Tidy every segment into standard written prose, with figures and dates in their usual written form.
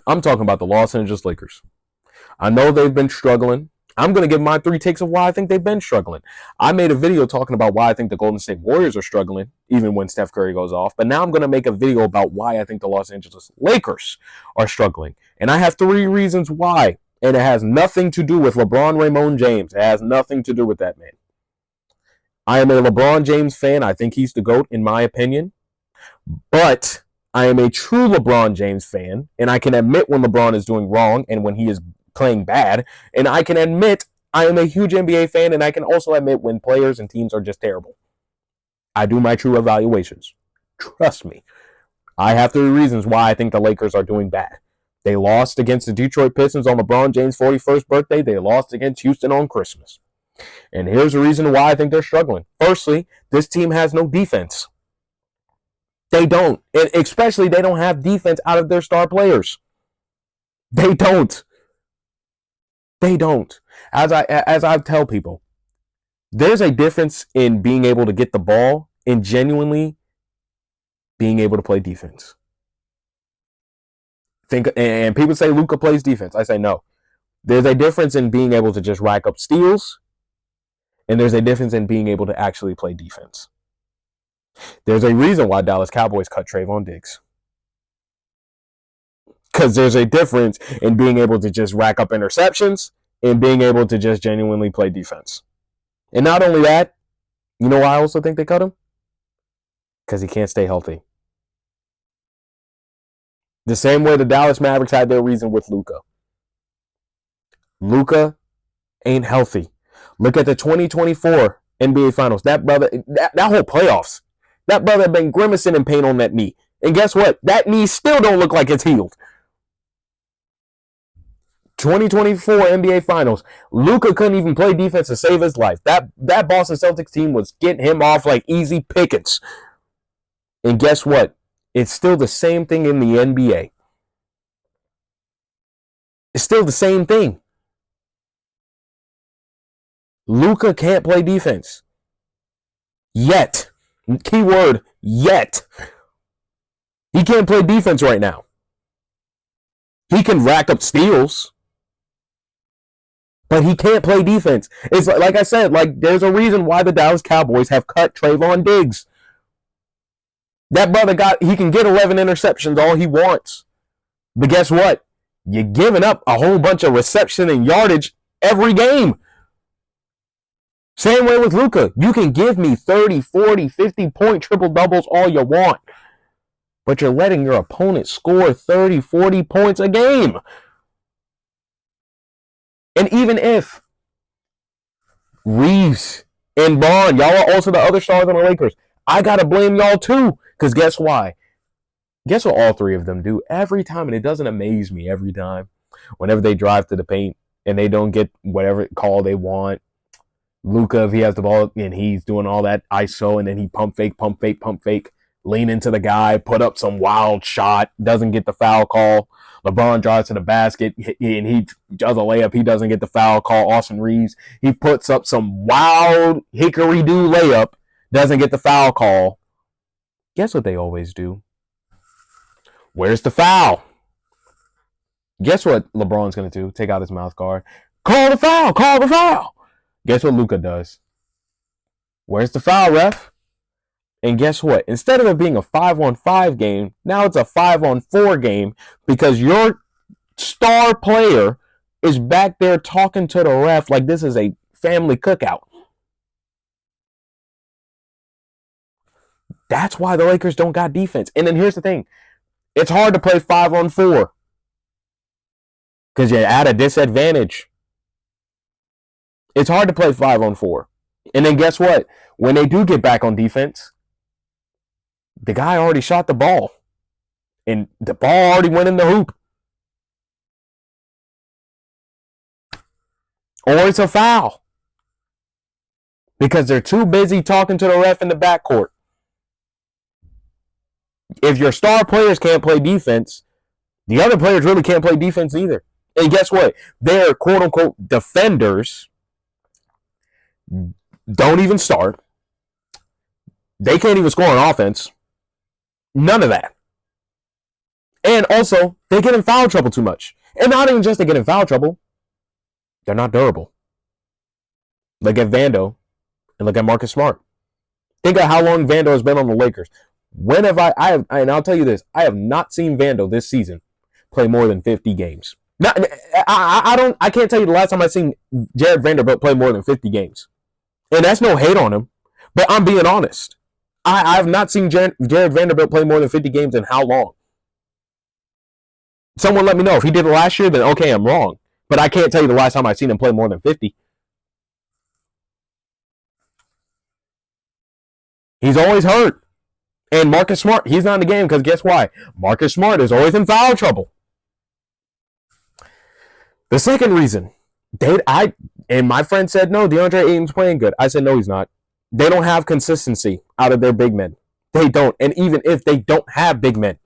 I'm talking about the Los Angeles Lakers. I know they've been struggling. I'm going to give my 3 takes of why I think they've been struggling. I made a video talking about why I think the Golden State Warriors are struggling, even when Steph Curry goes off. But now I'm going to make a video about why I think the Los Angeles Lakers are struggling. And I have 3 reasons why. And it has nothing to do with LeBron Raymond James. It has nothing to do with that man. I am a LeBron James fan. I think he's the GOAT, in my opinion. But I am a true LeBron James fan, and I can admit when LeBron is doing wrong and when he is playing bad, and I can admit I am a huge NBA fan, and I can also admit when players and teams are just terrible. I do my true evaluations. Trust me. I have 3 reasons why I think the Lakers are doing bad. They lost against the Detroit Pistons on LeBron James' 41st birthday. They lost against Houston on Christmas. And here's the reason why I think they're struggling. Firstly, this team has no defense. They don't. And especially, they don't have defense out of their star players. They don't. They don't. As I tell people, there's a difference in being able to get the ball and genuinely being able to play defense. And people say Luka plays defense. I say no. There's a difference in being able to just rack up steals, and there's a difference in being able to actually play defense. There's a reason why Dallas Cowboys cut Trayvon Diggs. Because there's a difference in being able to just rack up interceptions and being able to just genuinely play defense. And not only that, you know why I also think they cut him? Because he can't stay healthy. The same way the Dallas Mavericks had their reason with Luka. Luka ain't healthy. Look at the 2024 NBA Finals. That brother, that whole playoffs, that brother been grimacing in pain on that knee. And guess what? That knee still don't look like it's healed. 2024 NBA Finals. Luka couldn't even play defense to save his life. That Boston Celtics team was getting him off like easy pickings. And guess what? It's still the same thing in the NBA. It's still the same thing. Luka can't play defense. Yet. Keyword, yet. He can't play defense right now. He can rack up steals, but he can't play defense. It's like I said, like there's a reason why the Dallas Cowboys have cut Trayvon Diggs. That brother he can get 11 interceptions all he wants. But guess what? You're giving up a whole bunch of reception and yardage every game. Same way with Luka. You can give me 30, 40, 50-point triple-doubles all you want. But you're letting your opponent score 30, 40 points a game. And even if Reeves and Bond, y'all are also the other stars on the Lakers, I got to blame y'all too. Because guess why? Guess what all 3 of them do every time? And it doesn't amaze me every time. Whenever they drive to the paint and they don't get whatever call they want. Luka, if he has the ball and he's doing all that ISO and then he pump fake, lean into the guy, put up some wild shot, doesn't get the foul call. LeBron drives to the basket and he does a layup. He doesn't get the foul call. Austin Reeves, he puts up some wild hickory-do layup, doesn't get the foul call. Guess what they always do? Where's the foul? Guess what LeBron's going to do? Take out his mouth guard. Call the foul. Call the foul. Guess what Luka does? Where's the foul, ref? And guess what? Instead of it being a 5-on-5 game, now it's a 5-on-4 game because your star player is back there talking to the ref like this is a family cookout. That's why the Lakers don't got defense. And then here's the thing. It's hard to play 5-on-4 because you're at a disadvantage. It's hard to play 5-on-4. And then guess what? When they do get back on defense, the guy already shot the ball. And the ball already went in the hoop. Or it's a foul. Because they're too busy talking to the ref in the backcourt. If your star players can't play defense, the other players really can't play defense either. And guess what? Their quote unquote defenders don't even start. They can't even score on offense. None of that. And also, they get in foul trouble too much. And not even just they get in foul trouble, they're not durable. Look at Vando and look at Marcus Smart. Think of how long Vando has been on the Lakers. When have and I'll tell you this, I have not seen Vando this season play more than 50 games. I can't tell you the last time I've seen Jared Vanderbilt play more than 50 games. And that's no hate on him, but I'm being honest. I have not seen Jared Vanderbilt play more than 50 games in how long? Someone let me know. If he did it last year, then okay, I'm wrong. But I can't tell you the last time I've seen him play more than 50. He's always hurt. And Marcus Smart, he's not in the game because guess why? Marcus Smart is always in foul trouble. The second reason, and my friend said, no, DeAndre Ayton's playing good. I said, no, he's not. They don't have consistency out of their big men. They don't. And even if they don't have big men,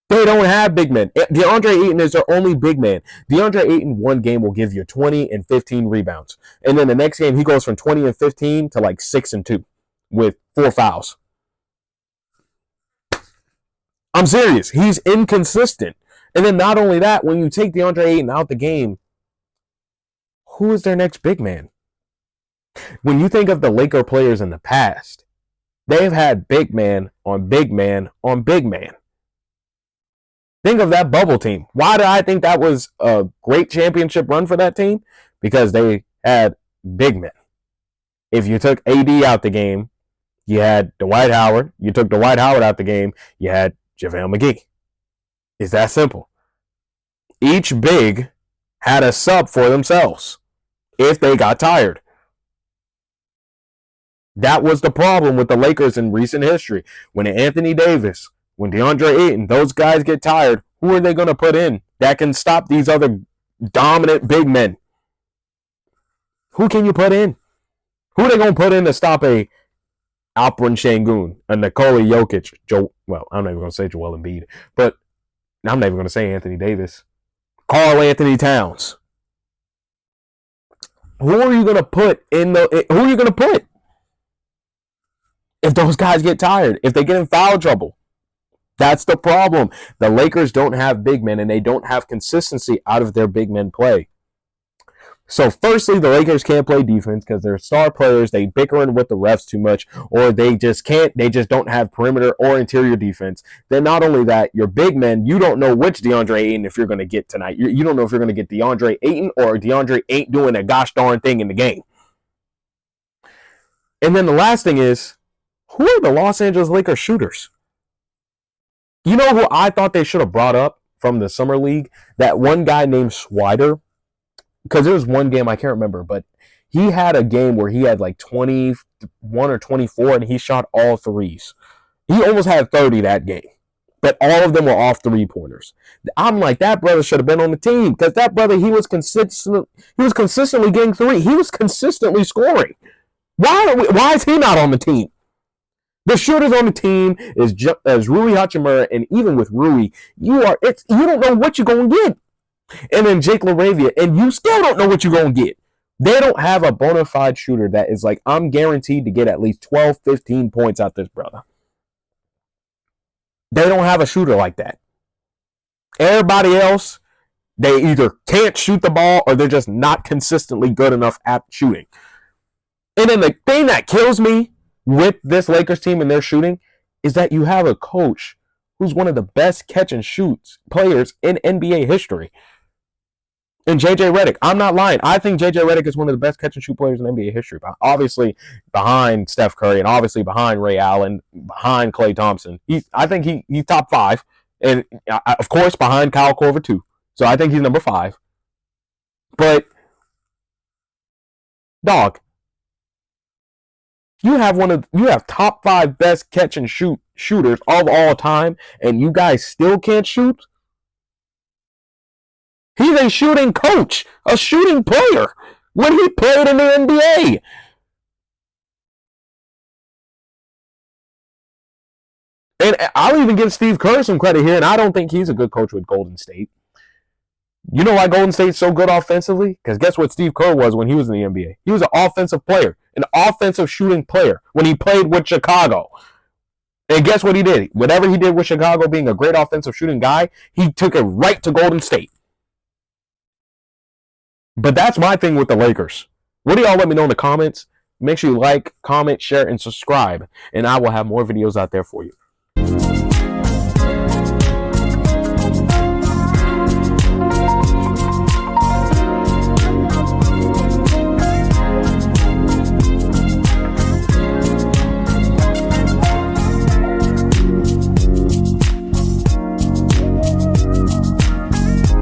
they don't have big men. DeAndre Ayton is their only big man. DeAndre Ayton, one game will give you 20 and 15 rebounds. And then the next game, he goes from 20 and 15 to like 6 and 2 with 4 fouls. I'm serious. He's inconsistent. And then not only that, when you take DeAndre Ayton out the game, who is their next big man? When you think of the Laker players in the past, they've had big man on big man on big man. Think of that bubble team. Why do I think that was a great championship run for that team? Because they had big men. If you took AD out the game, you had Dwight Howard. You took Dwight Howard out the game, you had JaVale McGee. It's that simple. Each big had a sub for themselves if they got tired. That was the problem with the Lakers in recent history. When Anthony Davis, when DeAndre Ayton, those guys get tired, who are they going to put in that can stop these other dominant big men? Who can you put in? Who are they going to put in to stop a Alperen Şengün, a Nikola Jokic, I'm not even going to say Joel Embiid, but I'm not even going to say Anthony Davis. Karl Anthony Towns. Who are you going to put in who are you going to put? If those guys get tired, if they get in foul trouble. That's the problem. The Lakers don't have big men and they don't have consistency out of their big men play. So firstly, the Lakers can't play defense because their star players, they bickering with the refs too much, or they just don't have perimeter or interior defense. Then not only that, your big men, you don't know which DeAndre Ayton if you're going to get tonight. You don't know if you're going to get DeAndre Ayton or DeAndre ain't doing a gosh darn thing in the game. And then the last thing is, who are the Los Angeles Lakers shooters? You know who I thought they should have brought up from the Summer League? That one guy named Swider. Because there was one game, I can't remember, but he had a game where he had like 21 or 24, and he shot all threes. He almost had 30 that game, but all of them were off three-pointers. I'm like, that brother should have been on the team, because that brother, he was consistently getting three. He was consistently scoring. Why is he not on the team? The shooters on the team is Rui Hachimura, and even with Rui, you don't know what you're going to get. And then Jake LaRavia, and you still don't know what you're going to get. They don't have a bona fide shooter that is like, I'm guaranteed to get at least 12, 15 points out this brother. They don't have a shooter like that. Everybody else, they either can't shoot the ball or they're just not consistently good enough at shooting. And then the thing that kills me with this Lakers team and their shooting is that you have a coach who's one of the best catch and shoots players in NBA history. And JJ Redick, I'm not lying. I think JJ Redick is one of the best catch and shoot players in NBA history. Obviously behind Steph Curry and obviously behind Ray Allen, behind Klay Thompson. I think he's top 5. And of course behind Kyle Korver too. So I think he's number 5. But dog, you have top 5 best catch and shoot shooters of all time, and you guys still can't shoot? He's a shooting coach, a shooting player when he played in the NBA. And I'll even give Steve Kerr some credit here, and I don't think he's a good coach with Golden State. You know why Golden State's so good offensively? Because guess what Steve Kerr was when he was in the NBA? He was an offensive player, an offensive shooting player when he played with Chicago. And guess what he did? Whatever he did with Chicago being a great offensive shooting guy, he took it right to Golden State. But that's my thing with the Lakers. What do y'all let me know in the comments? Make sure you like, comment, share, and subscribe. And I will have more videos out there for you.